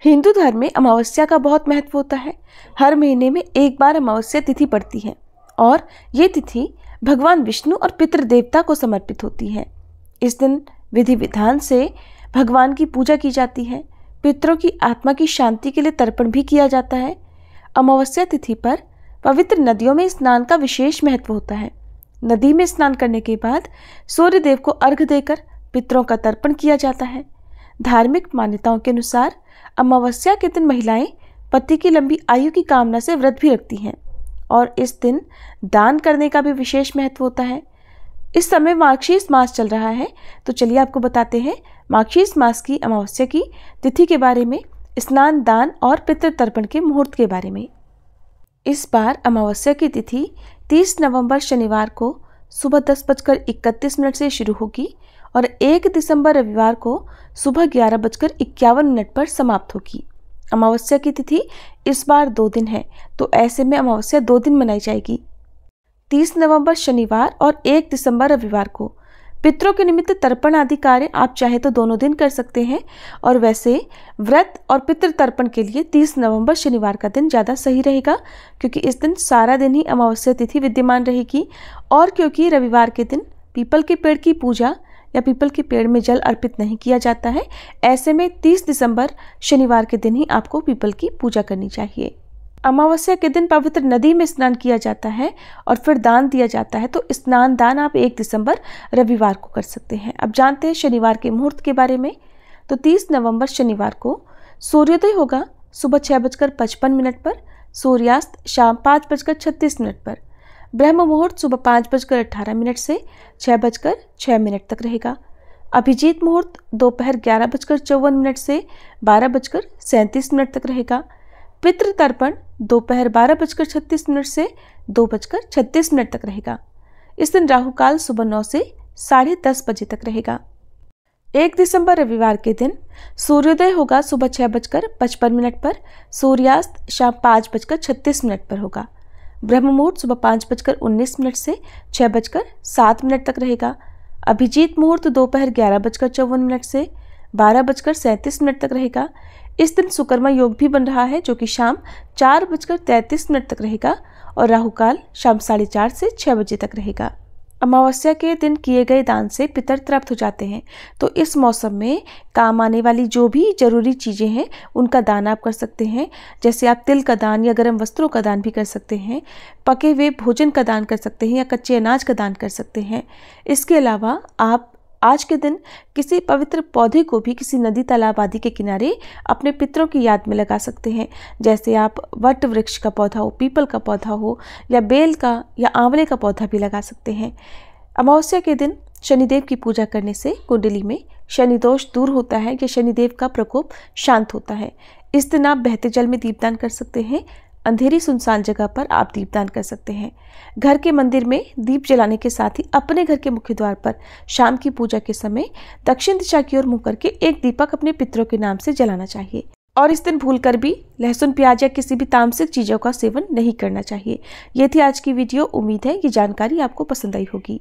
हिंदू धर्म में अमावस्या का बहुत महत्व होता है। हर महीने में एक बार अमावस्या तिथि पड़ती है और ये तिथि भगवान विष्णु और पितृ देवता को समर्पित होती है। इस दिन विधि विधान से भगवान की पूजा की जाती है। पितरों की आत्मा की शांति के लिए तर्पण भी किया जाता है। अमावस्या तिथि पर पवित्र नदियों में स्नान का विशेष महत्व होता है। नदी में स्नान करने के बाद सूर्य देव को अर्घ्य देकर पितरों का तर्पण किया जाता है। धार्मिक मान्यताओं के अनुसार अमावस्या के दिन महिलाएं पति की लंबी आयु की कामना से व्रत भी रखती हैं और इस दिन दान करने का भी विशेष महत्व होता है। इस समय मार्गशीर्ष मास चल रहा है, तो चलिए आपको बताते हैं मार्गशीर्ष मास की अमावस्या की तिथि के बारे में, स्नान, दान और पितृ तर्पण के मुहूर्त के बारे में। इस बार अमावस्या की तिथि 30 नवंबर शनिवार को सुबह 10:31 से शुरू होगी और 1 दिसंबर रविवार को सुबह 11:51 पर समाप्त होगी। अमावस्या की तिथि इस बार 2 दिन है, तो ऐसे में अमावस्या 2 दिन मनाई जाएगी। 30 नवंबर शनिवार और 1 दिसंबर रविवार को पितरों के निमित्त तर्पण आदि कार्य आप चाहे तो दोनों दिन कर सकते हैं, और वैसे व्रत और पितृ तर्पण के लिए 30 नवंबर शनिवार का दिन ज़्यादा सही रहेगा, क्योंकि इस दिन सारा दिन ही अमावस्या तिथि विद्यमान रहेगी और क्योंकि रविवार के दिन पीपल के पेड़ की पूजा या पीपल के पेड़ में जल अर्पित नहीं किया जाता है। ऐसे में 30 दिसंबर शनिवार के दिन ही आपको पीपल की पूजा करनी चाहिए। अमावस्या के दिन पवित्र नदी में स्नान किया जाता है और फिर दान दिया जाता है, तो स्नान दान आप 1 दिसंबर रविवार को कर सकते हैं। अब जानते हैं शनिवार के मुहूर्त के बारे में। तो 30 नवंबर शनिवार को सूर्योदय होगा सुबह 6:55 पर, सूर्यास्त शाम 5:36 पर। ब्रह्म मुहूर्त सुबह 5:18 से 6:06 तक रहेगा। अभिजीत मुहूर्त दोपहर 11:54 से 12:37 तक रहेगा। पितृ तर्पण दोपहर 12:36 से 2:36 तक रहेगा। इस दिन राहु काल सुबह 9 से 10:30 बजे तक रहेगा। 1 दिसंबर रविवार के दिन सूर्योदय होगा सुबह 6:55 पर, सूर्यास्त शाम 5:36 पर होगा। ब्रह्म मुहूर्त सुबह 5:19 से 6:07 तक रहेगा। अभिजीत मुहूर्त दोपहर 11:54 से 12:37 तक रहेगा। इस दिन सुकर्मा योग भी बन रहा है, जो कि शाम 4:33 तक रहेगा और राहु काल शाम 4:30 से 6 बजे तक रहेगा। अमावस्या के दिन किए गए दान से पितर तृप्त हो जाते हैं, तो इस मौसम में काम आने वाली जो भी जरूरी चीज़ें हैं उनका दान आप कर सकते हैं। जैसे आप तिल का दान या गर्म वस्त्रों का दान भी कर सकते हैं, पके हुए भोजन का दान कर सकते हैं या कच्चे अनाज का दान कर सकते हैं। इसके अलावा आप आज के दिन किसी पवित्र पौधे को भी किसी नदी तालाब आदि के किनारे अपने पितरों की याद में लगा सकते हैं। जैसे आप वट वृक्ष का पौधा हो, पीपल का पौधा हो या बेल का या आंवले का पौधा भी लगा सकते हैं। अमावस्या के दिन शनिदेव की पूजा करने से कुंडली में शनि दोष दूर होता है या शनिदेव का प्रकोप शांत होता है। इस दिन आप बहते जल में दीपदान कर सकते हैं। अंधेरी सुनसान जगह पर आप दीपदान कर सकते हैं। घर के मंदिर में दीप जलाने के साथ ही अपने घर के मुख्य द्वार पर शाम की पूजा के समय दक्षिण दिशा की ओर मुंह करके एक दीपक अपने पितरों के नाम से जलाना चाहिए। और इस दिन भूलकर भी लहसुन, प्याज या किसी भी तामसिक चीज़ों का सेवन नहीं करना चाहिए। ये थी आज की वीडियो। उम्मीद है ये जानकारी आपको पसंद आई होगी।